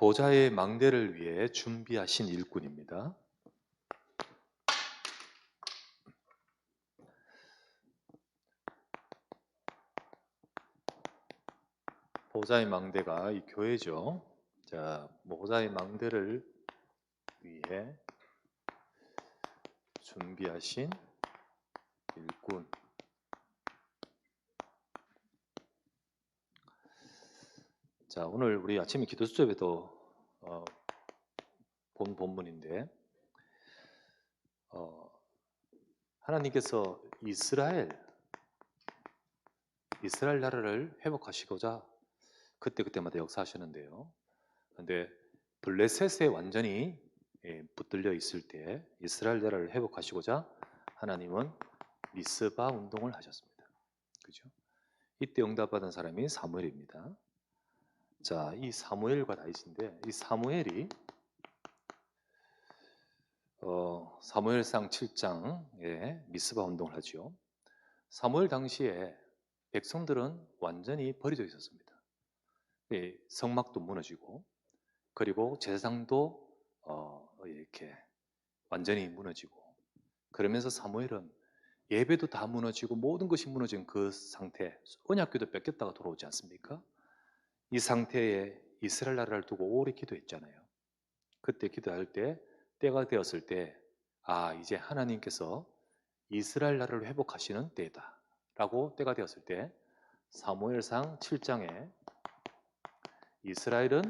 보좌의 망대를 위해 준비하신 일꾼입니다. 보좌의 망대가 이 교회죠. 자, 보좌의 망대를 위해 준비하신 일꾼. 자, 오늘 우리 아침에 기도 수첩에도 본 본문인데 하나님께서 이스라엘 나라를 회복하시고자 그때마다 역사하시는데요. 그런데 블레셋에 완전히 붙들려 있을 때 이스라엘 나라를 회복하시고자 하나님은 미스바 운동을 하셨습니다. 그죠? 이때 응답받은 사람이 사무엘입니다. 자, 이 사무엘과 다윗인데 이 사무엘이 사무엘상 7장에 미스바 운동을 하죠. 사무엘 당시에 백성들은 완전히 버려져 있었습니다. 성막도 무너지고 그리고 제사장도 이렇게 완전히 무너지고 그러면서 사무엘은 예배도 다 무너지고 모든 것이 무너진 그 상태, 언약궤도 뺏겼다가 돌아오지 않습니까? 이 상태에 이스라엘 나라를 두고 오래 기도했잖아요. 그때 기도할 때 때가 되었을 때 이제 하나님께서 이스라엘 나라를 회복하시는 때다 라고 때가 되었을 때 사무엘상 7장에 이스라엘은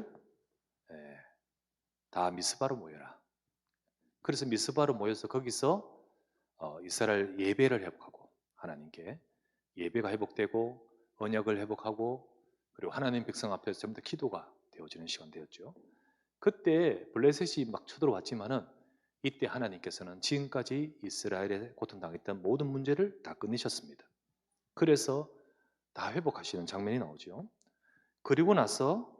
다 미스바로 모여라. 그래서 미스바로 모여서 거기서 이스라엘 예배를 회복하고 하나님께 예배가 회복되고 언약을 회복하고 그리고 하나님 백성 앞에서 전부 다 기도가 되어지는 시간 되었죠. 그때 블레셋이 막 쳐들어왔지만은 이때 하나님께서는 지금까지 이스라엘에 고통당했던 모든 문제를 다 끝내셨습니다. 그래서 다 회복하시는 장면이 나오죠. 그리고 나서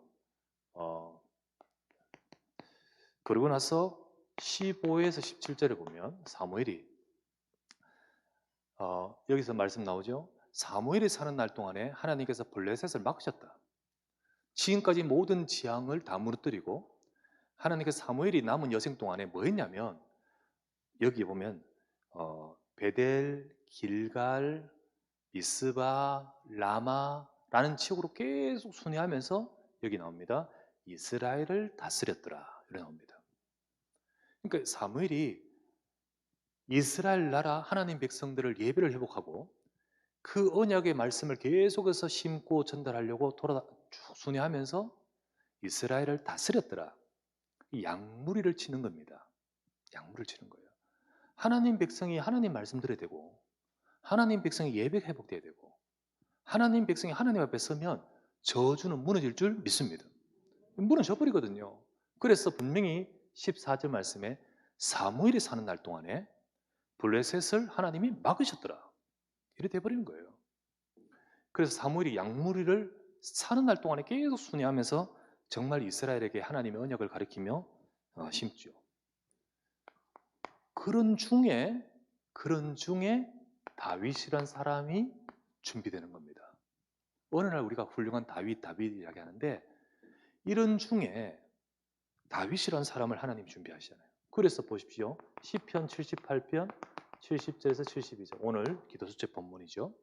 15에서 17절에 보면 사무엘이 여기서 말씀 나오죠. 사무엘이 사는 날 동안에 하나님께서 블레셋을 막으셨다. 지금까지 모든 지향을 다 무너뜨리고 하나님께서 사무엘이 남은 여생 동안에 뭐 했냐면 여기 보면 베델, 길갈, 미스바, 라마라는 지역으로 계속 순회하면서 여기 나옵니다. 이스라엘을 다스렸더라. 이렇게 나옵니다. 그러니까 사무엘이 이스라엘 나라 하나님 백성들을 예배를 회복하고 그 언약의 말씀을 계속해서 심고 전달하려고 쭉 순회하면서 이스라엘을 다스렸더라. 이 양무리를 치는 겁니다. 양무리를 치는 거예요. 하나님 백성이 하나님 말씀 들어야 되고 하나님 백성이 예배 회복돼야 되고 하나님 백성이 하나님 앞에 서면 저주는 무너질 줄 믿습니다. 무너져 버리거든요. 그래서 분명히 14절 말씀에 사무엘이 사는 날 동안에 블레셋을 하나님이 막으셨더라. 이렇게 돼버리는 거예요. 그래서 사무엘이 양무리를 사는 날 동안에 계속 순회하면서 정말 이스라엘에게 하나님의 언약을 가리키며 심죠. 그런 중에 다윗이란 사람이 준비되는 겁니다. 어느 날 우리가 훌륭한 다윗 이야기하는데 이런 중에 다윗이란 사람을 하나님 준비하시잖아요. 그래서 보십시오. 시편 78편 70절에서 72절 오늘 기도수책 본문이죠.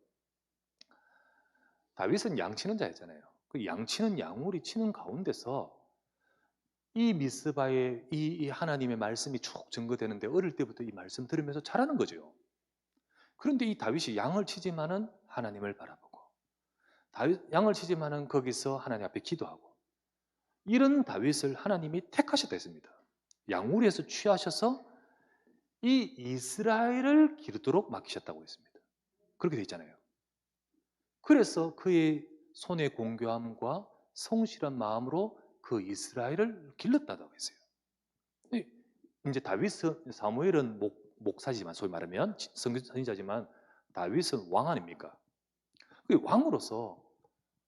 다윗은 양치는 자였잖아요. 그 양치는 양우리 치는 가운데서 이 미스바에 이 하나님의 말씀이 쭉 증거되는데 어릴 때부터 이 말씀 들으면서 자라는 거죠. 그런데 이 다윗이 양을 치지만은 하나님을 바라보고 양을 치지만은 거기서 하나님 앞에 기도하고 이런 다윗을 하나님이 택하셨다 했습니다. 양우리에서 취하셔서 이 이스라엘을 기르도록 맡기셨다고 했습니다. 그렇게 되어 있잖아요. 그래서 그의 손의 공교함과 성실한 마음으로 그 이스라엘을 길렀다고 했어요. 이제 사무엘은 목사지만 소위 말하면 선지자지만 다윗은 왕 아닙니까? 왕으로서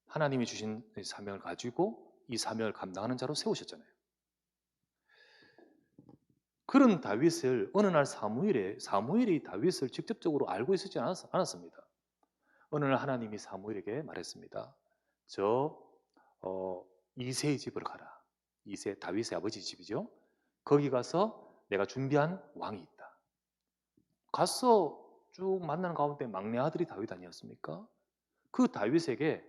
하나님이 주신 사명을 가지고 이 사명을 감당하는 자로 세우셨잖아요. 그런 다윗을 어느 날 사무엘이 다윗을 직접적으로 알고 있지 않았습니다. 어느 날 하나님이 사무엘에게 말했습니다. 이새의 집으로 가라. 이세 다윗의 아버지 집이죠. 거기 가서 내가 준비한 왕이 있다. 가서 쭉 만나는 가운데 막내 아들이 다윗 아니었습니까? 그 다윗에게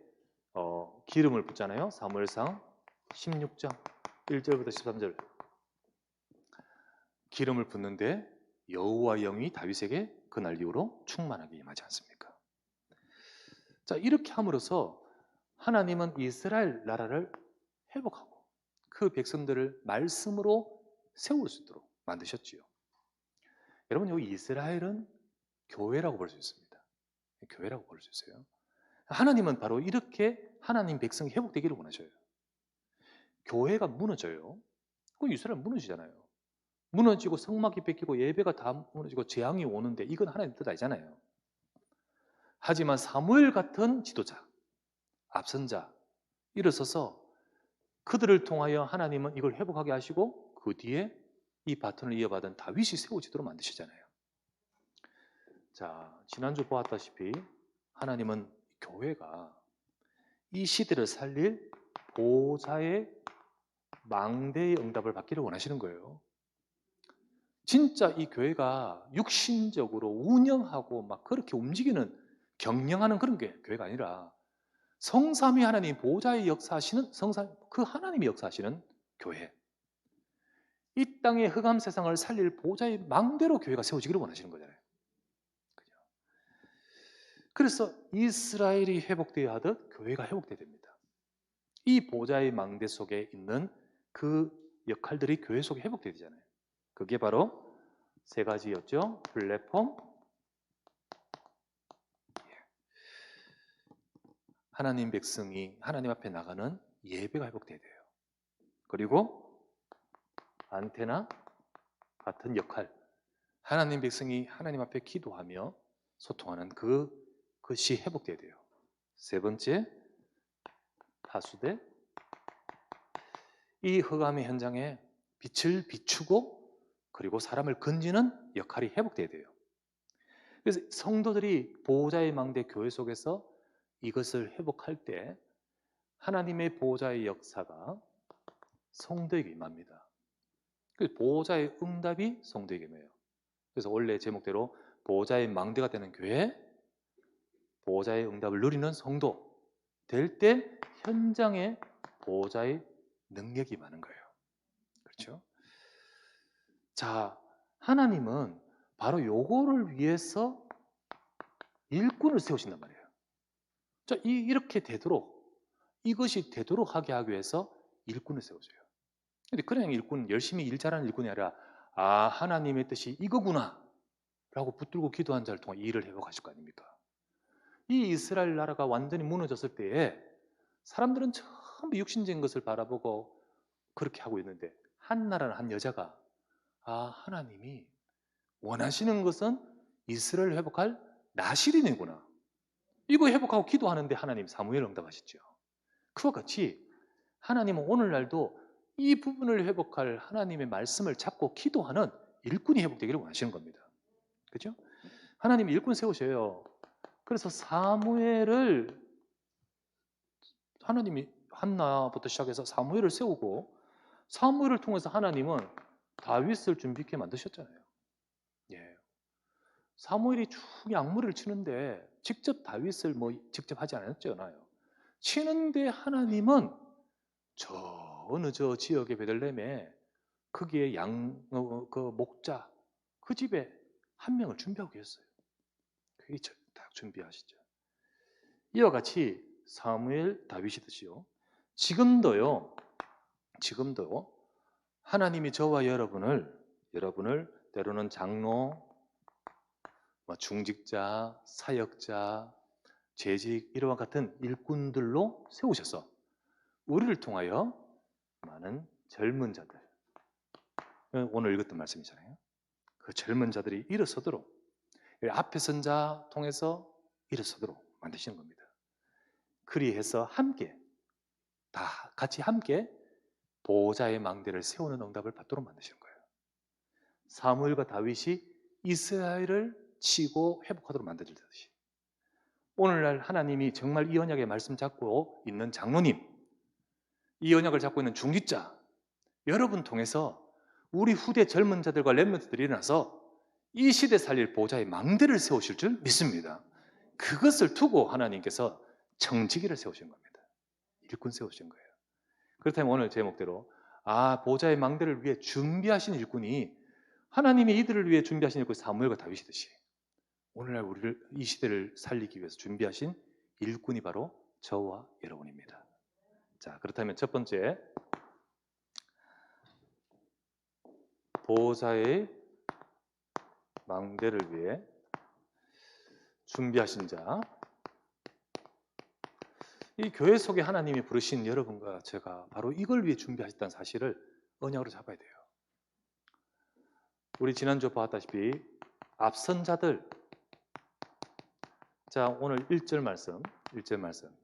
기름을 붓잖아요. 사무엘상 16장 1절부터 13절 기름을 붓는데 여호와의 영이 다윗에게 그날 이후로 충만하게 임하지 않습니까? 자, 이렇게 함으로써 하나님은 이스라엘 나라를 회복하고 그 백성들을 말씀으로 세울 수 있도록 만드셨지요. 여러분, 여기 이스라엘은 교회라고 볼 수 있습니다. 교회라고 볼 수 있어요. 하나님은 바로 이렇게 하나님 백성이 회복되기를 원하셔요. 교회가 무너져요. 그럼 이스라엘 무너지잖아요. 무너지고 성막이 뺏기고 예배가 다 무너지고 재앙이 오는데 이건 하나님 뜻 아니잖아요. 하지만 사무엘 같은 지도자, 앞선자 일어서서 그들을 통하여 하나님은 이걸 회복하게 하시고 그 뒤에 이 바톤을 이어받은 다윗이 세워지도록 만드시잖아요. 자, 지난주 보았다시피 하나님은 교회가 이 시대를 살릴 보호자의 망대의 응답을 받기를 원하시는 거예요. 진짜 이 교회가 육신적으로 운영하고 막 그렇게 움직이는 경영하는 그런 게 교회가 아니라 성삼위 하나님 보호자의 역사하시는 그 하나님이 역사하시는 교회. 이 땅의 흑암 세상을 살릴 보호자의 망대로 교회가 세워지기를 원하시는 거잖아요. 그래서 이스라엘이 회복되어야 하듯 교회가 회복되어야 됩니다. 이 보호자의 망대 속에 있는 그 역할들이 교회 속에 회복되어야 되잖아요. 그게 바로 세 가지였죠. 플랫폼, 하나님 백성이 하나님 앞에 나가는 예배가 회복되어야 돼요. 그리고 안테나 같은 역할, 하나님 백성이 하나님 앞에 기도하며 소통하는 그것이 회복되어야 돼요. 세 번째, 하수대, 이 흑암의 현장에 빛을 비추고 그리고 사람을 건지는 역할이 회복되어야 돼요. 그래서 성도들이 보호자의 망대 교회 속에서 이것을 회복할 때 하나님의 보호자의 역사가 성도에게 임합니다. 그래서 보호자의 응답이 성도에게 임해요. 그래서 원래 제목대로 보호자의 망대가 되는 교회, 보호자의 응답을 누리는 성도 될 때 현장에 보호자의 능력이 임하는 거예요. 그렇죠? 자, 하나님은 바로 요거를 위해서 일꾼을 세우신단 말이에요. 자, 이렇게 되도록, 이것이 되도록 하게 하기 위해서 일꾼을 세워줘요. 근데 그냥 일꾼, 열심히 일 잘하는 일꾼이 아니라 하나님의 뜻이 이거구나 라고 붙들고 기도한 자를 통해 일을 회복하실 거 아닙니까? 이 이스라엘 나라가 완전히 무너졌을 때에 사람들은 전부 육신적인 것을 바라보고 그렇게 하고 있는데 한 나라는 한 여자가 하나님이 원하시는 것은 이스라엘을 회복할 나실인이구나. 이거 회복하고 기도하는데 하나님 사무엘 응답하시죠. 그와 같이 하나님은 오늘날도 이 부분을 회복할 하나님의 말씀을 잡고 기도하는 일꾼이 회복되기를 원하시는 겁니다. 그렇죠? 하나님 일꾼 세우셔요. 그래서 사무엘을 하나님이 한나부터 시작해서 사무엘을 세우고 사무엘을 통해서 하나님은 다윗을 준비케 만드셨잖아요. 예. 사무엘이 쭉 양무리를 치는데 직접 다윗을 직접 하지 않았잖아요. 치는데 하나님은 어느 지역의 베들레헴에 거기에 그 목자 그 집에 한 명을 준비하고 계셨어요. 그게 딱 준비하시죠. 이와 같이 사무엘 다윗이듯이요. 지금도 하나님이 저와 여러분을 때로는 장로, 중직자, 사역자, 재직 이와 같은 일꾼들로 세우셔서 우리를 통하여 많은 젊은 자들, 오늘 읽었던 말씀이잖아요. 그 젊은 자들이 일어서도록 앞에 선 자 통해서 일어서도록 만드시는 겁니다. 그리해서 함께 다 같이 함께 보호자의 망대를 세우는 응답을 받도록 만드시는 거예요. 사무엘과 다윗이 이스라엘을 치고 회복하도록 만들듯이 오늘날 하나님이 정말 이 언약의 말씀 잡고 있는 장로님, 이 언약을 잡고 있는 중직자, 여러분 통해서 우리 후대 젊은 자들과 렘넌트들이 일어나서 이 시대 살릴 보좌의 망대를 세우실 줄 믿습니다. 그것을 두고 하나님께서 청지기를 세우신 겁니다. 일꾼 세우신 거예요. 그렇다면 오늘 제목대로 보좌의 망대를 위해 준비하신 일꾼이 하나님이 이들을 위해 준비하신 일꾼 사무엘과 다윗이듯이 오늘날 우리를 이 시대를 살리기 위해서 준비하신 일꾼이 바로 저와 여러분입니다. 자, 그렇다면 첫 번째 보좌의 망대를 위해 준비하신 자, 이 교회 속에 하나님이 부르신 여러분과 제가 바로 이걸 위해 준비하셨다는 사실을 언약으로 잡아야 돼요. 우리 지난주에 보았다시피 앞선 자들, 자 오늘 1절 말씀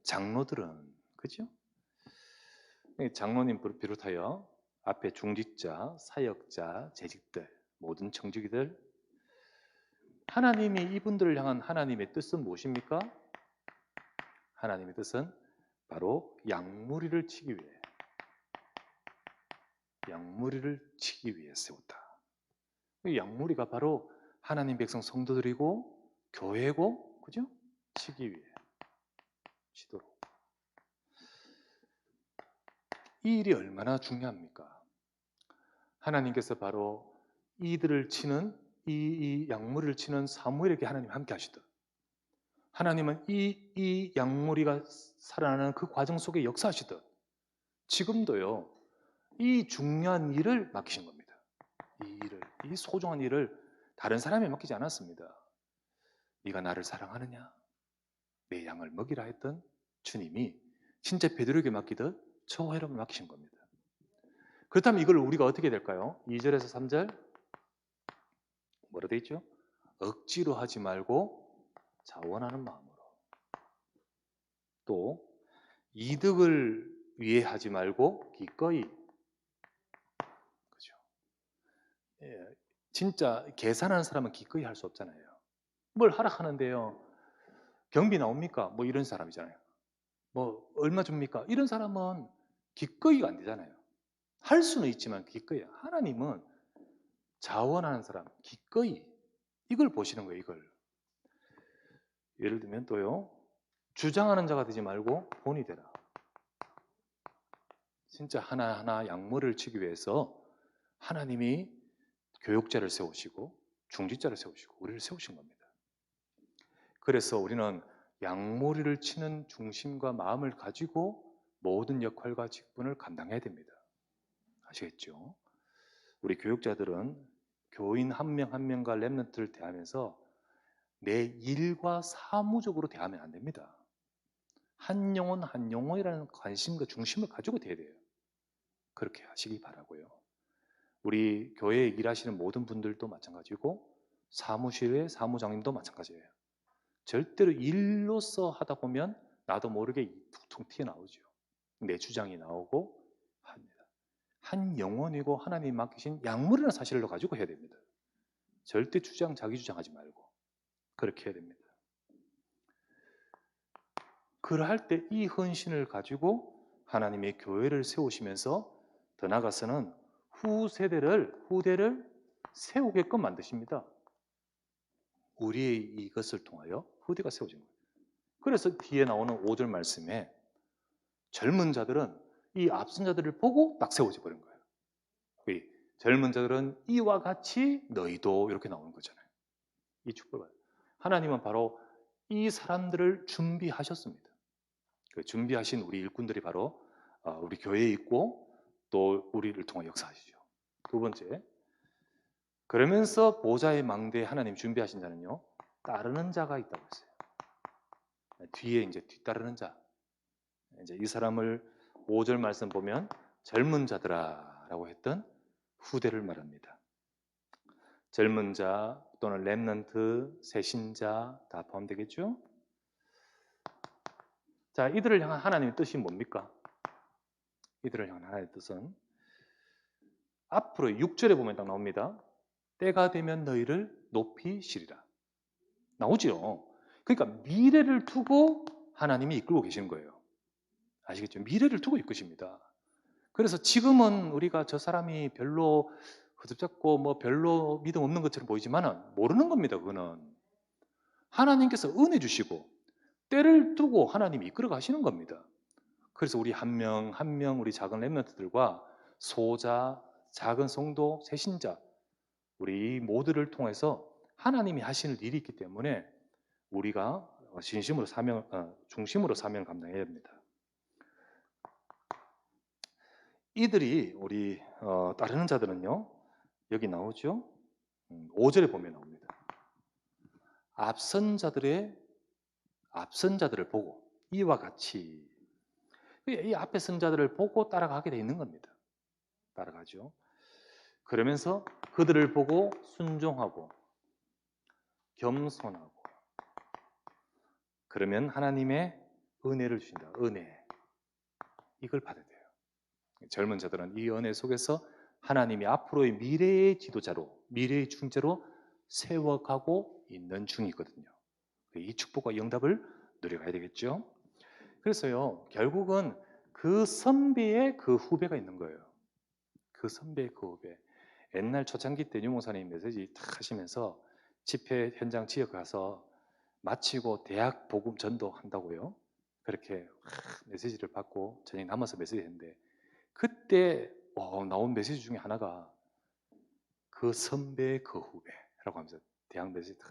장로들은 그죠? 장로님 비롯하여 앞에 중직자, 사역자, 재직들, 모든 청지기들, 하나님이 이분들을 향한 하나님의 뜻은 무엇입니까? 하나님의 뜻은 바로 양무리를 치기 위해 세웠다. 이 양무리가 바로 하나님 백성 성도들이고 교회고, 그죠? 치기 위해 치도록. 이 일이 얼마나 중요합니까? 하나님께서 바로 이들을 치는 이 양무리를 치는 사무엘에게 하나님 함께 하시듯 하나님은 이 양무리가 살아나는 그 과정 속에 역사하시듯 지금도요 이 중요한 일을 맡기신 겁니다. 이 소중한 일을 다른 사람에 맡기지 않았습니다. 네가 나를 사랑하느냐? 내 양을 먹이라 했던 주님이 진짜 베드로에게 맡기듯 저와 여러분 맡기신 겁니다. 그렇다면 이걸 우리가 어떻게 해야 될까요? 2절에서 3절 뭐라 되어 있죠? 억지로 하지 말고 자원하는 마음으로, 또 이득을 위해 하지 말고 기꺼이, 그죠? 진짜 계산하는 사람은 기꺼이 할 수 없잖아요. 뭘 하락하는데요 경비 나옵니까? 뭐 이런 사람이잖아요. 뭐 얼마 줍니까? 이런 사람은 기꺼이가 안 되잖아요. 할 수는 있지만 기꺼이. 하나님은 자원하는 사람, 기꺼이, 이걸 보시는 거예요. 이걸 예를 들면 또요 주장하는 자가 되지 말고 본이 되라. 진짜 하나하나 양무리를 치기 위해서 하나님이 교육자를 세우시고 중직자를 세우시고 우리를 세우신 겁니다. 그래서 우리는 양무리를 치는 중심과 마음을 가지고 모든 역할과 직분을 감당해야 됩니다. 아시겠죠? 우리 교육자들은 교인 한 명 한 명과 렘넌트를 대하면서 내 일과 사무적으로 대하면 안 됩니다. 한 영혼 한 영혼이라는 관심과 중심을 가지고 대해야 돼요. 그렇게 하시기 바라고요. 우리 교회에 일하시는 모든 분들도 마찬가지고 사무실의 사무장님도 마찬가지예요. 절대로 일로서 하다 보면 나도 모르게 툭툭 튀어나오죠. 내 주장이 나오고 합니다. 한 영혼이고 하나님 맡기신 약물이라는 사실을 가지고 해야 됩니다. 절대 자기 주장하지 말고 그렇게 해야 됩니다. 그러할 때 이 헌신을 가지고 하나님의 교회를 세우시면서 더 나아가서는 후대를 세우게끔 만드십니다. 우리의 이것을 통하여 후대가 세워진 거예요. 그래서 뒤에 나오는 5절 말씀에 젊은 자들은 이 앞선 자들을 보고 딱 세워져 버린 거예요. 이 젊은 자들은 이와 같이 너희도 이렇게 나오는 거잖아요. 이 축복을 하나님은 바로 이 사람들을 준비하셨습니다. 그 준비하신 우리 일꾼들이 바로 우리 교회에 있고 또 우리를 통해 역사하시죠. 두 번째, 그러면서 보좌의 망대에 하나님 준비하신 자는요 따르는 자가 있다고 했어요. 뒤에 이제 뒤따르는 자, 이제 이 사람을 5절 말씀 보면 젊은 자들아라고 했던 후대를 말합니다. 젊은 자 또는 렘넌트, 새신자 다 포함되겠죠? 자, 이들을 향한 하나님의 뜻이 뭡니까? 이들을 향한 하나님의 뜻은 앞으로 6절에 보면 딱 나옵니다. 때가 되면 너희를 높이시리라. 나오죠. 그러니까 미래를 두고 하나님이 이끌고 계시는 거예요. 아시겠죠? 미래를 두고 이끄십니다. 그래서 지금은 우리가 저 사람이 별로 허접잡고 뭐 별로 믿음 없는 것처럼 보이지만은 모르는 겁니다. 그거는 하나님께서 은혜 주시고 때를 두고 하나님이 이끌어 가시는 겁니다. 그래서 우리 한 명 한 명 우리 작은 렘넌트들과 소자, 작은 성도, 새신자 우리 모두를 통해서 하나님이 하시는 일이 있기 때문에 우리가 중심으로 사명을 감당해야 됩니다. 이들이 우리 따르는 자들은요, 여기 나오죠. 5절에 보면 나옵니다. 앞선 자들을 보고 이와 같이 이 앞에 선 자들을 보고 따라가게 돼 있는 겁니다. 따라가죠. 그러면서 그들을 보고 순종하고 겸손하고 그러면 하나님의 은혜를 주신다. 은혜. 이걸 받아야 돼요. 젊은 자들은 이 은혜 속에서 하나님이 앞으로의 미래의 지도자로, 미래의 중재로 세워가고 있는 중이거든요. 이 축복과 영답을 누려가야 되겠죠. 그래서요, 결국은 그 선배의 그 후배가 있는 거예요. 그 선배의 그 후배. 옛날 초창기 때 유목사님 메시지 탁 하시면서 집회 현장 지역 가서 마치고 대학 복음 전도 한다고요. 그렇게 메시지를 받고 저녁 남아서 메시지 했는데 그때 나온 메시지 중에 하나가 그 선배의 그 후배라고 하면서 대학 메시지 탁.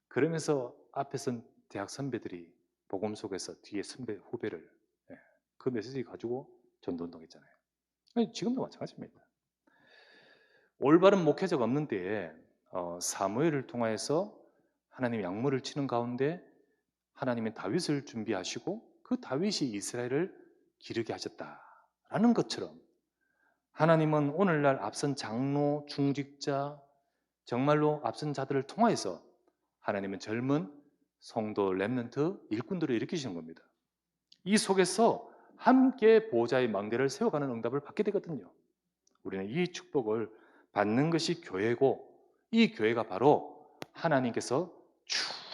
그러면서 앞에 선 대학 선배들이 복음 속에서 뒤에 선배 후배를 그 메시지 가지고 전도운동 했잖아요. 지금도 마찬가지입니다. 올바른 목회자가 없는 때에 사무엘을 통하여서 하나님의 약물을 치는 가운데 하나님의 다윗을 준비하시고 그 다윗이 이스라엘을 기르게 하셨다라는 것처럼 하나님은 오늘날 앞선 장로, 중직자, 정말로 앞선 자들을 통하여서 하나님은 젊은 성도, 렘넌트, 일꾼들을 일으키시는 겁니다. 이 속에서 함께 보호자의 망대를 세워가는 응답을 받게 되거든요. 우리는 이 축복을 받는 것이 교회고 이 교회가 바로 하나님께서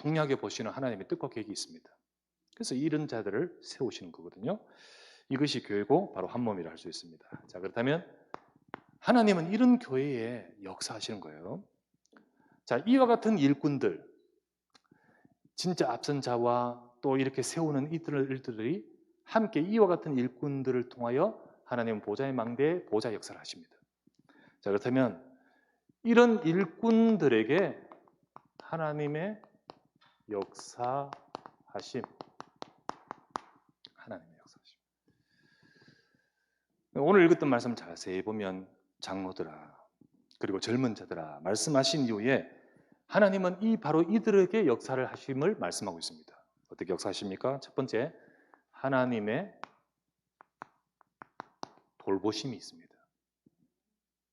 중요하게 보시는 하나님의 뜻과 계획이 있습니다. 그래서 이런 자들을 세우시는 거거든요. 이것이 교회고 바로 한 몸이라 할 수 있습니다. 자, 그렇다면 하나님은 이런 교회에 역사하시는 거예요. 자, 이와 같은 일꾼들, 진짜 앞선 자와 또 이렇게 세우는 일들이 함께 이와 같은 일꾼들을 통하여 하나님은 보좌의 망대에 보좌 역사를 하십니다. 자, 그렇다면 이런 일꾼들에게 하나님의 역사하심, 하나님의 역사하심. 오늘 읽었던 말씀 자세히 보면 장로들아 그리고 젊은 자들아 말씀하신 이후에 하나님은 바로 이들에게 역사를 하심을 말씀하고 있습니다. 어떻게 역사하십니까? 첫 번째, 하나님의 돌보심이 있습니다.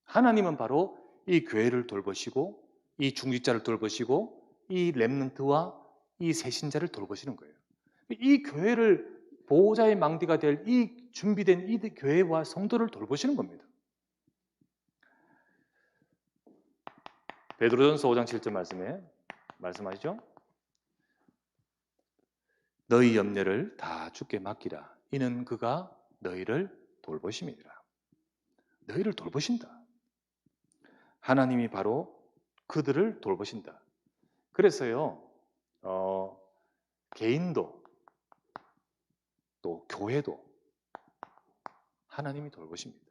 하나님은 바로 이 교회를 돌보시고 이 중직자를 돌보시고 이 렘넌트와 이 새신자를 돌보시는 거예요. 이 교회를 보호자의 망대가 될 이 준비된 이 교회와 성도를 돌보시는 겁니다. 베드로전서 5장 7절 말씀에 말씀하시죠. 너희 염려를 다 주께 맡기라. 이는 그가 너희를 돌보심이니라. 너희를 돌보신다. 하나님이 바로 그들을 돌보신다. 그래서요, 개인도 또 교회도 하나님이 돌보십니다.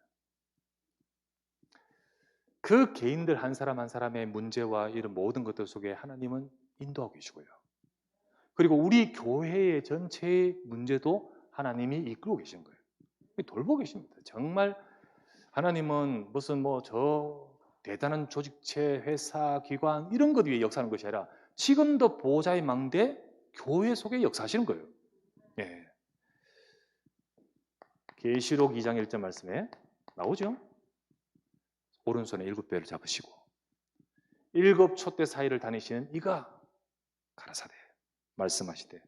그 개인들 한 사람 한 사람의 문제와 이런 모든 것들 속에 하나님은 인도하고 계시고요. 그리고 우리 교회의 전체의 문제도 하나님이 이끌고 계신 거예요. 돌보고 계십니다. 정말 하나님은 무슨 저 대단한 조직체, 회사, 기관 이런 것 위에 역사하는 것이 아니라 지금도 보호자의 망대 교회 속에 역사하시는 거예요. 예. 계시록 2장 1절 말씀에 나오죠. 오른손에 7배를 잡으시고 7 촛대 사이를 다니시는 이가 가라사대 말씀하시되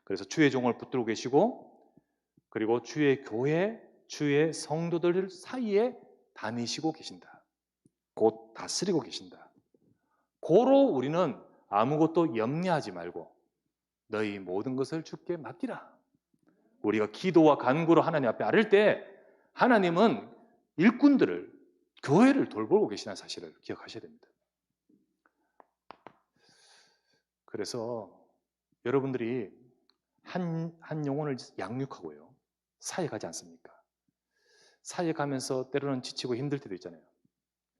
그래서 주의 종을 붙들고 계시고 그리고 주의 교회, 주의 성도들 사이에 다니시고 계신다. 곧 다스리고 계신다. 고로 우리는 아무것도 염려하지 말고 너희 모든 것을 주께 맡기라. 우리가 기도와 간구로 하나님 앞에 아를 때 하나님은 일꾼들을, 교회를 돌보고 계시다는 사실을 기억하셔야 됩니다. 그래서 여러분들이 한 영혼을 양육하고요, 사회 가지 않습니까? 사회 가면서 때로는 지치고 힘들 때도 있잖아요.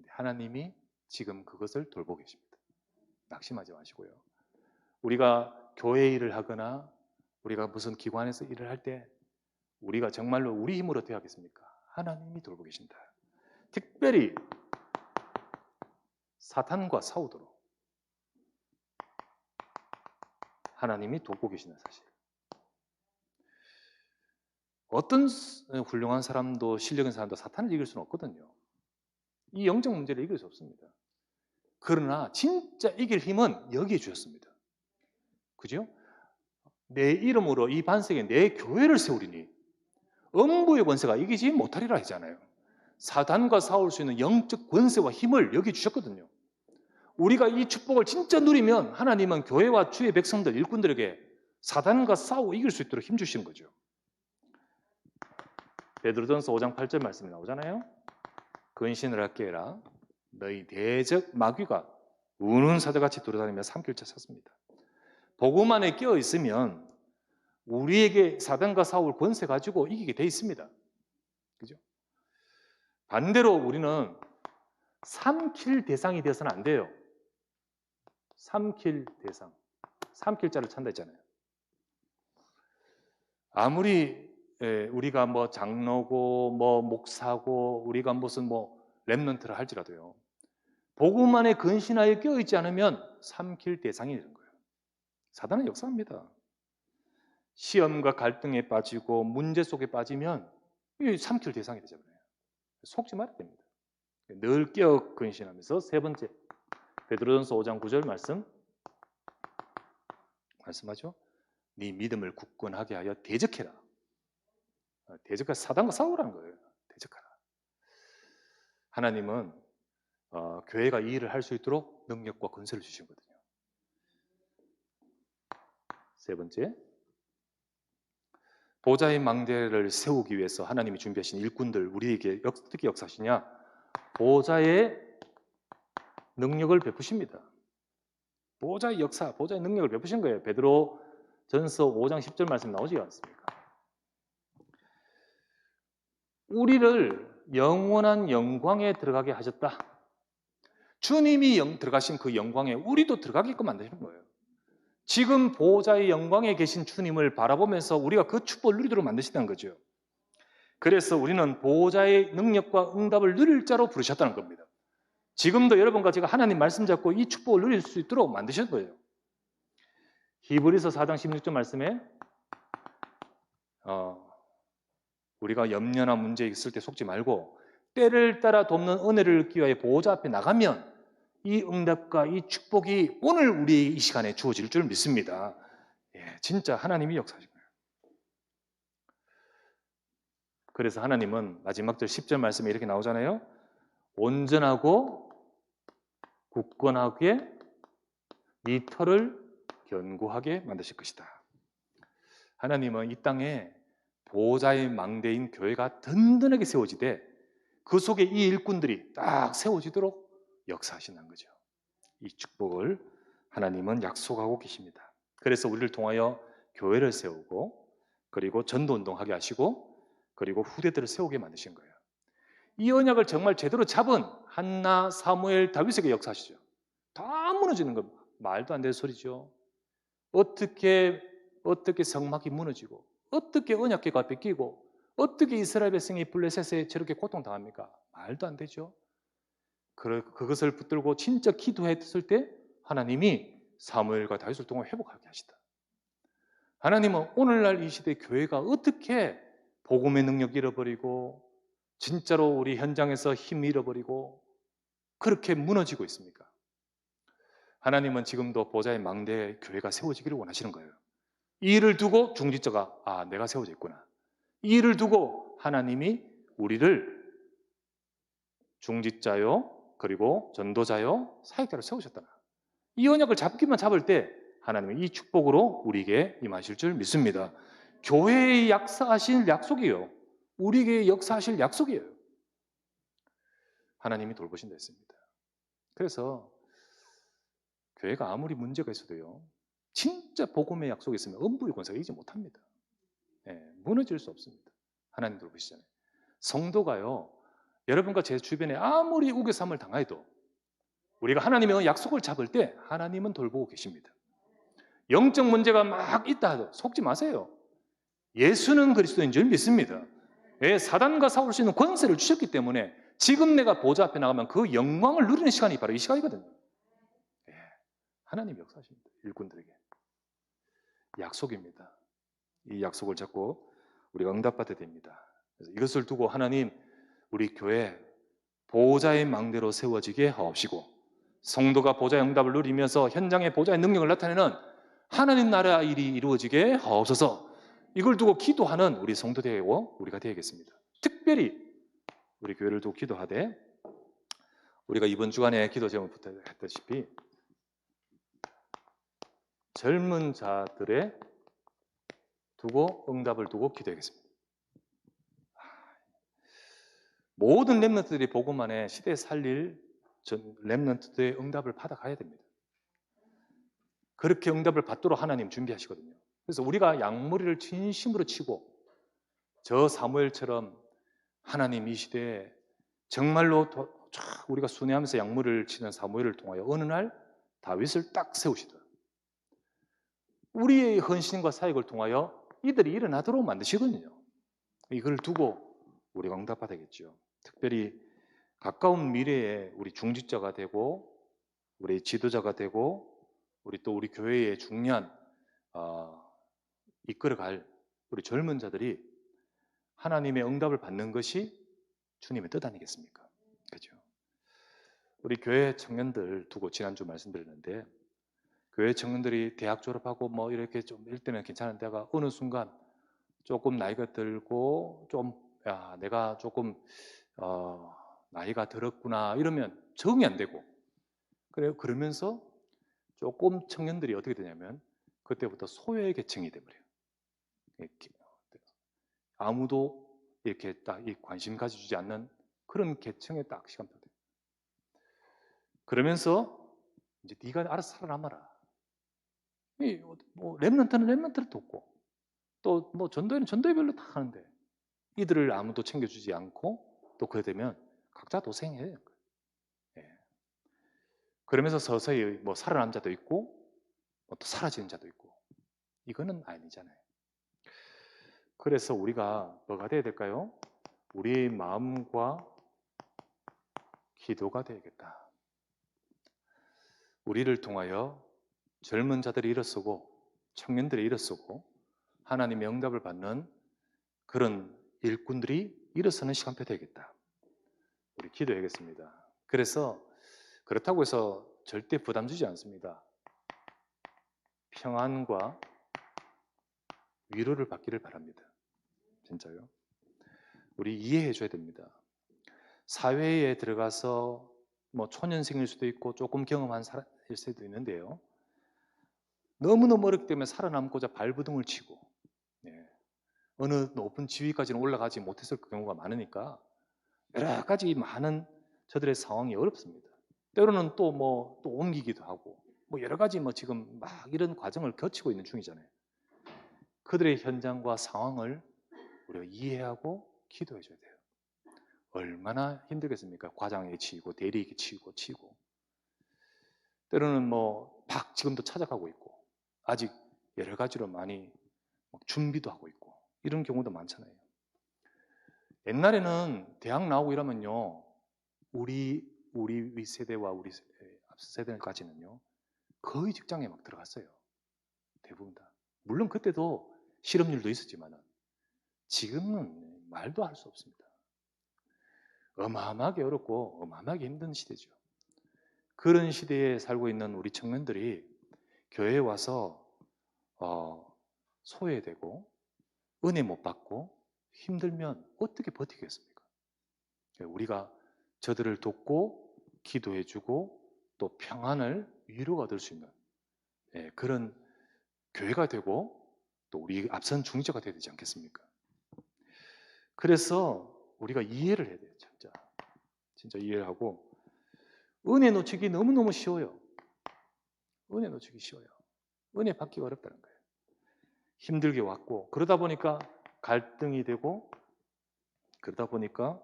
하나님이 지금 그것을 돌보고 계십니다. 낙심하지 마시고요. 우리가 교회 일을 하거나 우리가 무슨 기관에서 일을 할 때 우리가 정말로 우리 힘으로 어떻게 하겠습니까? 하나님이 돌보고 계신다. 특별히 사탄과 싸우도록 하나님이 돕고 계시는 사실. 어떤 훌륭한 사람도, 실력 있는 사람도 사탄을 이길 수는 없거든요. 이 영적 문제를 이길 수 없습니다. 그러나 진짜 이길 힘은 여기에 주셨습니다. 그죠? 내 이름으로 이 반석에 내 교회를 세우리니 음부의 권세가 이기지 못하리라 하잖아요. 사단과 싸울 수 있는 영적 권세와 힘을 여기 주셨거든요. 우리가 이 축복을 진짜 누리면 하나님은 교회와 주의 백성들, 일꾼들에게 사단과 싸우고 이길 수 있도록 힘주시는 거죠. 베드로전서 5장 8절 말씀이 나오잖아요. 근신을 하게 해라. 너희 대적 마귀가 우는 사자같이 돌아다니며 삼킬 자 찾습니다. 복음 안에 끼어 있으면 우리에게 사단과 싸울 권세 가지고 이기게 돼 있습니다. 그죠? 반대로 우리는 삼킬 대상이 되어서는 안 돼요. 삼킬 대상. 삼킬 자를 찾는다 했잖아요. 아무리 우리가 뭐 장로고 뭐 목사고 우리가 무슨 뭐 렘넌트를 할지라도요, 복음 안에 근신하여 껴있지 않으면 삼킬 대상이 되는 거예요. 사단은 역사합니다. 시험과 갈등에 빠지고 문제 속에 빠지면 이 삼킬 대상이 되잖아요. 속지 말아야 됩니다. 늘 깨어 근신하면서. 세 번째, 베드로전서 5장 9절 말씀하죠. 네 믿음을 굳건하게 하여 대적해라. 대적하, 사단과 싸우라는 거예요. 대적하라. 하나님은 교회가 이 일을 할 수 있도록 능력과 권세를 주시거든요. 세 번째, 보좌의 망대를 세우기 위해서 하나님이 준비하신 일꾼들, 우리에게 어떻게 역사하시냐? 보좌의 능력을 베푸십니다. 보좌의 역사, 보좌의 능력을 베푸신 거예요. 베드로전서 5장 10절 말씀 나오지 않습니까? 우리를 영원한 영광에 들어가게 하셨다. 주님이 들어가신 그 영광에 우리도 들어가게끔 만드시는 거예요. 지금 보호자의 영광에 계신 주님을 바라보면서 우리가 그 축복을 누리도록 만드신다는 거죠. 그래서 우리는 보호자의 능력과 응답을 누릴 자로 부르셨다는 겁니다. 지금도 여러분과 제가 하나님 말씀 잡고 이 축복을 누릴 수 있도록 만드신 거예요. 히브리서 4장 16절 말씀에 우리가 염려나 문제 있을 때 속지 말고 때를 따라 돕는 은혜를 얻기 위하여 보호자 앞에 나가면 이 응답과 이 축복이 오늘 우리 이 시간에 주어질 줄 믿습니다. 예, 진짜 하나님이 역사하신 거예요. 그래서 하나님은 마지막 절 10절 말씀에 이렇게 나오잖아요. 온전하고 굳건하게 네 털을 견고하게 만드실 것이다. 하나님은 이 땅에 보호자의 망대인 교회가 든든하게 세워지되 그 속에 이 일꾼들이 딱 세워지도록 역사하신다는 거죠. 이 축복을 하나님은 약속하고 계십니다. 그래서 우리를 통하여 교회를 세우고 그리고 전도운동하게 하시고 그리고 후대들을 세우게 만드신 거예요. 이 언약을 정말 제대로 잡은 한나, 사무엘, 다윗에게 역사하시죠. 다 무너지는 거 말도 안 되는 소리죠. 어떻게 성막이 무너지고 어떻게 언약궤가 뺏기고 어떻게 이스라엘 백성이 블레셋에 저렇게 고통당합니까? 말도 안 되죠. 그것을 붙들고 진짜 기도했을 때 하나님이 사무엘과 다윗을 통해 회복하게 하시다. 하나님은 오늘날 이 시대 교회가 어떻게 복음의 능력 잃어버리고 진짜로 우리 현장에서 힘 잃어버리고 그렇게 무너지고 있습니까? 하나님은 지금도 보좌의 망대에 교회가 세워지기를 원하시는 거예요. 이 일을 두고 중직자가 내가 세워져 있구나. 이 일을 두고 하나님이 우리를 중직자요 그리고 전도자요 사역자로 세우셨다. 이 언약을 잡기만 잡을 때 하나님은 이 축복으로 우리에게 임하실 줄 믿습니다. 교회의 약속이요. 우리에게 역사하실 약속이에요. 하나님이 돌보신다 했습니다. 그래서 교회가 아무리 문제가 있어도요, 진짜 복음의 약속이 있으면 음부의 권세가 이기지 못합니다. 무너질 수 없습니다. 하나님 돌보시잖아요. 성도가요, 여러분과 제 주변에 아무리 우겨쌈을 당해도 우리가 하나님의 약속을 잡을 때 하나님은 돌보고 계십니다. 영적 문제가 막 있다 해도 속지 마세요. 예수는 그리스도인 줄 믿습니다. 사단과 싸울 수 있는 권세를 주셨기 때문에 지금 내가 보좌 앞에 나가면 그 영광을 누리는 시간이 바로 이 시간이거든요. 하나님 역사하십니다. 일꾼들에게. 약속입니다. 이 약속을 잡고 우리가 응답받아야 됩니다. 그래서 이것을 두고 하나님, 우리 교회 보호자의 망대로 세워지게 하옵시고, 성도가 보좌의 응답을 누리면서 현장에 보좌의 능력을 나타내는 하나님 나라 일이 이루어지게 하옵소서. 이걸 두고 기도하는 우리 성도 되고 우리가 되야겠습니다. 특별히 우리 교회를 두고 기도하되, 우리가 이번 주간에 기도 제목부터 했다시피 젊은 자들의 두고 응답을 두고 기도하겠습니다. 모든 렘넌트들이 복음 안에 시대에 살릴 렘넌트들의 응답을 받아가야 됩니다. 그렇게 응답을 받도록 하나님 준비하시거든요. 그래서 우리가 양머리를 진심으로 치고 저 사무엘처럼 하나님 이 시대에 정말로 우리가 순회하면서 양머리를 치는 사무엘을 통하여 어느 날 다윗을 딱 세우시더라. 우리의 헌신과 사역을 통하여 이들이 일어나도록 만드시거든요. 이걸 두고 우리가 응답받아야겠죠. 특별히 가까운 미래에 우리 중직자가 되고 우리 지도자가 되고 우리 교회의 중요한 이끌어갈 우리 젊은 자들이 하나님의 응답을 받는 것이 주님의 뜻 아니겠습니까? 그렇죠? 우리 교회 청년들 두고 지난주 말씀드렸는데, 교회 청년들이 대학 졸업하고 뭐 이렇게 좀 일때는 괜찮은데가 어느 순간 조금 나이가 들고 내가 조금 나이가 들었구나 이러면 적응이 안 되고, 그러면서 조금 청년들이 어떻게 되냐면 그때부터 소외계층이 돼버려요. 아무도 이렇게 딱 관심 가져주지 않는 그런 계층에 딱 시간표가 돼요. 그러면서 이제 네가 알아서 살아남아라. 뭐 렘넌트는 렘넌트를 돕고 또 뭐 전도회는 전도회별로 다 하는데 이들을 아무도 챙겨주지 않고 또 그래 되면 각자 도생해요. 그러면서 서서히 뭐 살아남은 자도 있고 또 사라지는 자도 있고, 이거는 아니잖아요. 그래서 우리가 뭐가 돼야 될까요? 우리의 마음과 기도가 되야겠다. 우리를 통하여 젊은 자들이 일어서고 청년들이 일어서고 하나님의 응답을 받는 그런 일꾼들이 일어서는 시간표 되겠다. 우리 기도해야겠습니다. 그래서 그렇다고 해서 절대 부담 주지 않습니다. 평안과 위로를 받기를 바랍니다. 진짜요. 우리 이해해 줘야 됩니다. 사회에 들어가서 뭐 초년생일 수도 있고 조금 경험한 사람일 수도 있는데요, 너무너무 어렵기 때문에 살아남고자 발버둥을 치고 어느 높은 지위까지는 올라가지 못했을 경우가 많으니까 여러 가지 많은 저들의 상황이 어렵습니다. 때로는 또 옮기기도 하고 뭐 여러 가지 지금 막 이런 과정을 거치고 있는 중이잖아요. 그들의 현장과 상황을 우리가 이해하고 기도해 줘야 돼요. 얼마나 힘들겠습니까? 과장에 치이고 대리에게 치고 때로는 막 지금도 찾아가고 있고 아직 여러 가지로 많이 준비도 하고 있고 이런 경우도 많잖아요. 옛날에는 대학 나오고 이러면요, 우리 윗세대와 우리 앞서 세대까지는요 거의 직장에 막 들어갔어요. 대부분 다. 물론 그때도 실업률도 있었지만 지금은 말도 할 수 없습니다. 어마어마하게 어렵고 어마어마하게 힘든 시대죠. 그런 시대에 살고 있는 우리 청년들이 교회에 와서 소외되고 은혜 못 받고 힘들면 어떻게 버티겠습니까? 우리가 저들을 돕고 기도해주고 또 평안을 위로가 될 수 있는 그런 교회가 되고 또 우리 앞선 중직자가 되야 되지 않겠습니까? 그래서 우리가 이해를 해야 돼요. 진짜 이해를 하고, 은혜 놓치기 너무너무 쉬워요. 은혜 놓치기 쉬워요. 은혜 받기가 어렵다는 거예요. 힘들게 왔고, 그러다 보니까 갈등이 되고, 그러다 보니까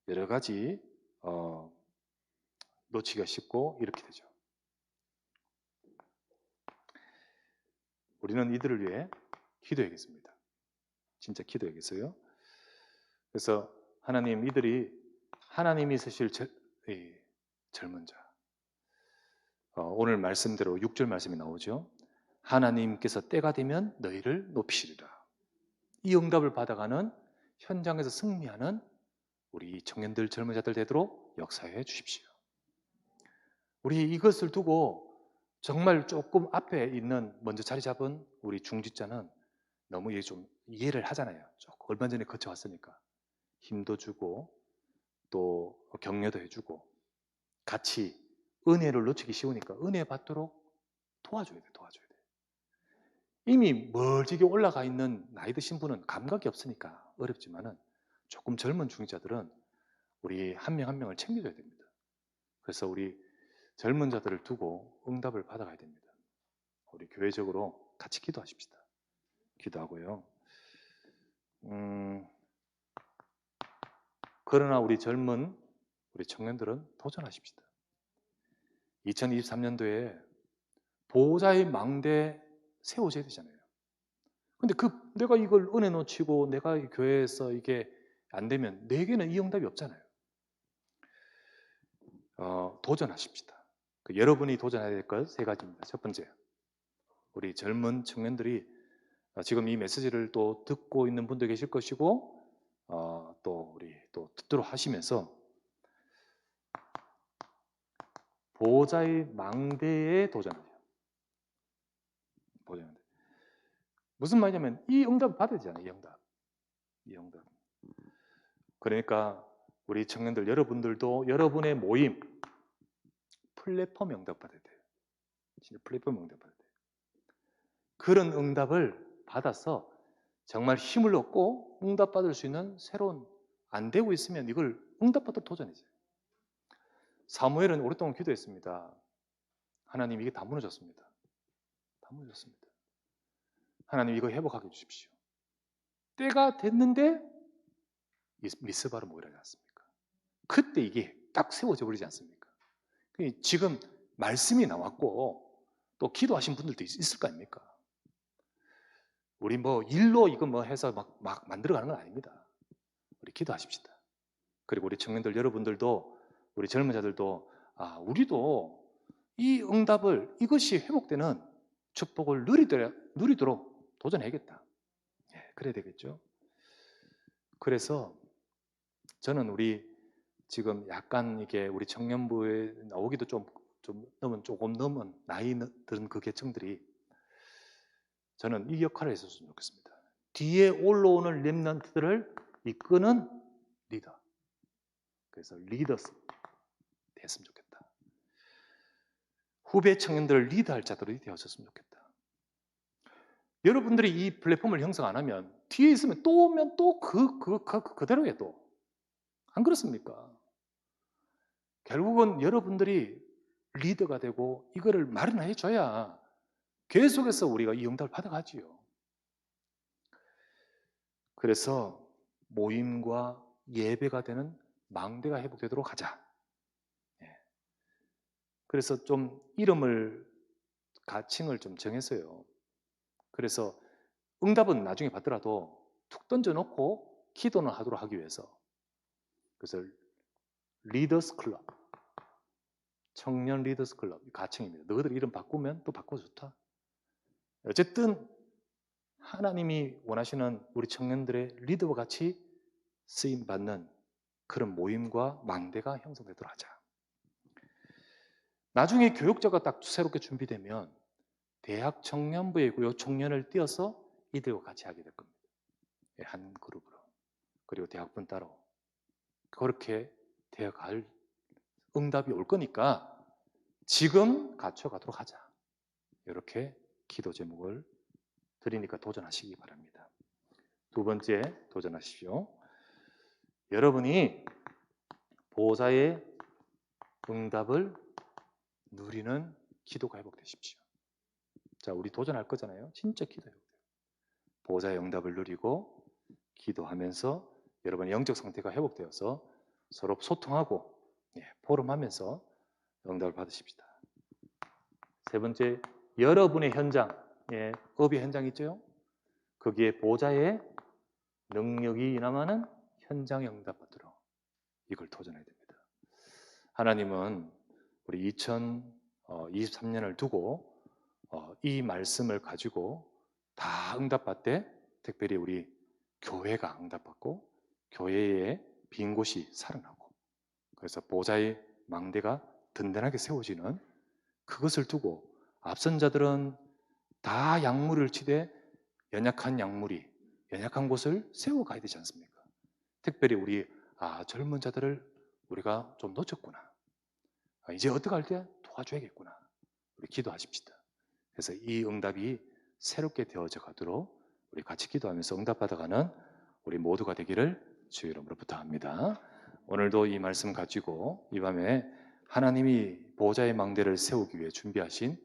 여러 가지 놓치기가 쉽고 이렇게 되죠. 우리는 이들을 위해 기도해야겠습니다. 진짜 기도해야겠어요. 그래서 하나님, 이들이 하나님이 쓰실 젊은 자, 오늘 말씀대로 6절 말씀이 나오죠. 하나님께서 때가 되면 너희를 높이시리라. 이 응답을 받아가는 현장에서 승리하는 우리 청년들, 젊은 자들 되도록 역사해 주십시오. 우리 이것을 두고 정말 조금 앞에 있는 먼저 자리 잡은 우리 중직자는 너무 좀 이해를 하잖아요. 조금 얼마 전에 거쳐왔으니까 힘도 주고 또 격려도 해주고 같이 은혜를 놓치기 쉬우니까 은혜 받도록 도와줘야 돼. 이미 멀찍이 올라가 있는 나이 드신 분은 감각이 없으니까 어렵지만은 조금 젊은 중직자들은 우리 한 명 한 명을 챙겨줘야 됩니다. 그래서 우리 젊은 자들을 두고 응답을 받아가야 됩니다. 우리 교회적으로 같이 기도하십시다. 기도하고요. 그러나 우리 젊은 우리 청년들은 도전하십시다. 2023년도에 보호자의 망대 세워져야 되잖아요. 근데 내가 이걸 은혜 놓치고 내가 이 교회에서 이게 안 되면 내게는 이 응답이 없잖아요. 도전하십시다. 여러분이 도전해야 될 것 세 가지입니다. 첫 번째, 우리 젊은 청년들이 지금 이 메시지를 또 듣고 있는 분도 계실 것이고 또 우리 또 듣도록 하시면서 보호자의 망대에 도전하세요. 무슨 말이냐면 이 응답을 받아야 되잖아요. 이 응답. 그러니까 우리 청년들 여러분들도 여러분의 모임 플랫폼 응답 받아야 돼요. 진짜 플랫폼 응답 받아야 돼요. 그런 응답을 받아서 정말 힘을 얻고 응답받을 수 있는 새로운, 안 되고 있으면 이걸 응답받도록 도전해야죠. 사무엘은 오랫동안 기도했습니다. 하나님, 이게 다 무너졌습니다. 하나님, 이거 회복하게 해주십시오. 때가 됐는데 미스바로 모이라지 않습니까? 그때 이게 딱 세워져 버리지 않습니까? 지금 말씀이 나왔고 또 기도하신 분들도 있을 거 아닙니까? 우리 일로 이거 해서 막 만들어가는 건 아닙니다. 우리 기도하십시다. 그리고 우리 청년들 여러분들도, 우리 젊은 자들도 우리도 이 응답을, 이것이 회복되는 축복을 누리도록 도전해야겠다. 그래야 되겠죠. 그래서 저는 우리 지금 약간 이게 우리 청년부에 나오기도 조금 넘은 나이 들은 그 계층들이 저는 이 역할을 했었으면 좋겠습니다. 뒤에 올라오는 렘넌트들을 이끄는 리더. 그래서 리더스 됐으면 좋겠다. 후배 청년들을 리드할 자들이 되었으면 좋겠다. 여러분들이 이 플랫폼을 형성 안 하면 뒤에 있으면 또 오면 또 그대로예요. 또 안 그렇습니까? 결국은 여러분들이 리더가 되고 이거를 마련해 줘야 계속해서 우리가 이 응답을 받아가지요. 그래서 모임과 예배가 되는 망대가 회복되도록 하자. 그래서 좀 가칭을 좀 정했어요. 그래서 응답은 나중에 받더라도 툭 던져놓고 기도는 하도록 하기 위해서. 그래서 리더스 클럽, 청년 리더스 클럽 가칭입니다. 너희들 이름 바꾸면 또 바꿔 좋다. 어쨌든 하나님이 원하시는 우리 청년들의 리더와 같이 쓰임 받는 그런 모임과 망대가 형성되도록 하자. 나중에 교육자가 딱 새롭게 준비되면 대학 청년부의 청년을 띄어서 이들과 같이 하게 될 겁니다. 한 그룹으로. 그리고 대학분 따로. 그렇게 되어갈 응답이 올 거니까 지금 갖춰가도록 하자. 이렇게 기도 제목을 드리니까 도전하시기 바랍니다. 두 번째, 도전하십시오. 여러분이 보호자의 응답을 누리는 기도가 회복되십시오. 자, 우리 도전할 거잖아요. 진짜 기도해요. 보호자의 응답을 누리고 기도하면서 여러분의 영적 상태가 회복되어서 서로 소통하고 포럼하면서 응답을 받으십시다. 세 번째, 여러분의 현장, 업의 현장 있죠? 거기에 보호자의 능력이 임하는 현장에 응답받도록 이걸 도전해야 됩니다. 하나님은 우리 2023년을 두고 이 말씀을 가지고 다 응답받되 특별히 우리 교회가 응답받고 교회의 빈 곳이 살아나고 그래서 보호자의 망대가 든든하게 세워지는 그것을 두고 앞선 자들은 다 약물을 치되 연약한 곳을 세워가야 되지 않습니까? 특별히 우리 젊은 자들을 우리가 좀 놓쳤구나. 이제 어떡할 때 도와줘야겠구나. 우리 기도하십시다. 그래서 이 응답이 새롭게 되어져 가도록 우리 같이 기도하면서 응답받아가는 우리 모두가 되기를 주의 이름으로 부탁합니다. 오늘도 이 말씀 가지고 이 밤에 하나님이 보호자의 망대를 세우기 위해 준비하신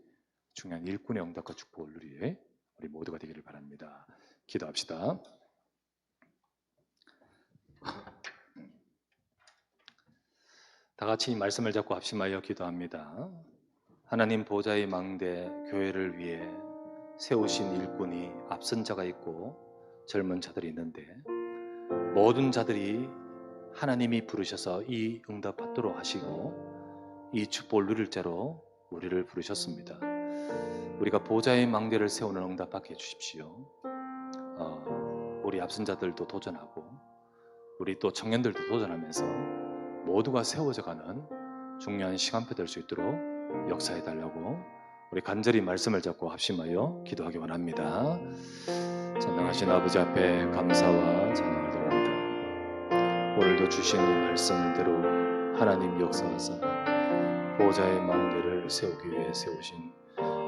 중요한 일꾼의 응답과 축복을 누리에 우리 모두가 되기를 바랍니다. 기도합시다. 다 같이 이 말씀을 잡고 합심하여 기도합니다. 하나님 보호자의 망대 교회를 위해 세우신 일꾼이 앞선 자가 있고 젊은 자들이 있는데 모든 자들이 하나님이 부르셔서 이 응답 받도록 하시고 이 축복을 누릴 자로 우리를 부르셨습니다. 우리가 보호자의 망대를 세우는 응답 받게 해주십시오. 우리 앞선 자들도 도전하고 우리 또 청년들도 도전하면서 모두가 세워져가는 중요한 시간표 될 수 있도록 역사해달라고 우리 간절히 말씀을 잡고 합심하여 기도하기 원합니다. 전능하신 아버지 앞에 감사와 찬양을 드립니다. 오늘도 주신 이 말씀대로 하나님 역사하사 보호자의 망대를 세우기 위해 세우신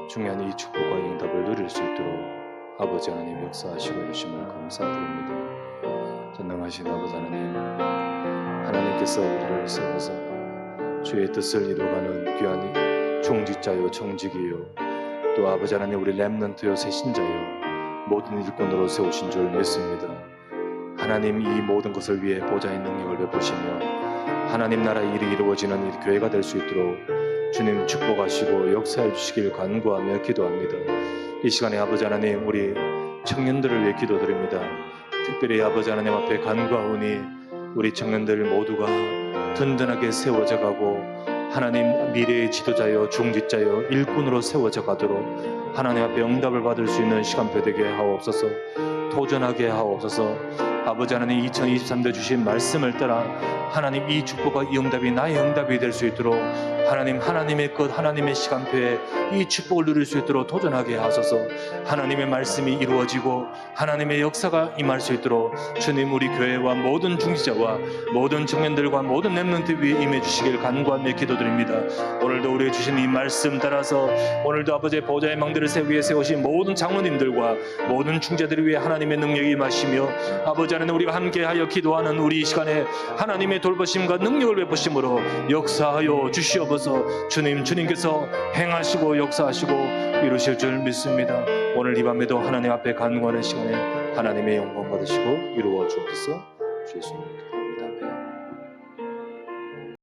중요한 이 축복과 응답을 누릴 수 있도록 아버지 하나님 역사하시고 해주심을 감사드립니다. 전능하신 아버지 하나님께서 우리를 세워서 주의 뜻을 이루어가는 귀한 종직자요 정직이요 또 아버지 하나님 우리 렘넌트요 새신자요 모든 일꾼으로 세우신 줄 믿습니다. 하나님 이 모든 것을 위해 보좌의 능력을 베푸시며 하나님 나라 일이 이루어지는 이 교회가 될 수 있도록 주님 축복하시고 역사해 주시길 간구하며 기도합니다. 이 시간에 아버지 하나님 우리 청년들을 위해 기도드립니다. 특별히 아버지 하나님 앞에 간구하오니 우리 청년들 모두가 든든하게 세워져 가고 하나님 미래의 지도자여 중직자여 일꾼으로 세워져 가도록 하나님 앞에 응답을 받을 수 있는 시간표 되게 하옵소서. 도전하게 하옵소서. 아버지 하나님 2023년 주신 말씀을 따라 하나님 이 축복과 이 응답이 나의 응답이 될 수 있도록 하나님의 것 하나님의 시간표에 이 축복을 누릴 수 있도록 도전하게 하소서. 하나님의 말씀이 이루어지고 하나님의 역사가 임할 수 있도록 주님 우리 교회와 모든 중지자와 모든 청년들과 모든 렘넌트 위에 임해 주시길 간구하며 기도드립니다. 오늘도 우리에게 주신 이 말씀 따라서 오늘도 아버지의 보좌의 망대를 위에 세우신 모든 장로님들과 모든 중재들을 위해 하나님의 능력이 임하시며 아버지 하나님 우리가 함께하여 기도하는 우리 이 시간에 하나님의 돌보심과 능력을 베푸심으로 역사하여 주시옵소서. 주님께서 행하시고 역사하시고 이루실 줄 믿습니다. 오늘 이 밤에도 하나님 앞에 간구하는 시간에 하나님의 영광 받으시고 이루어 주옵소서. 주의 이름으로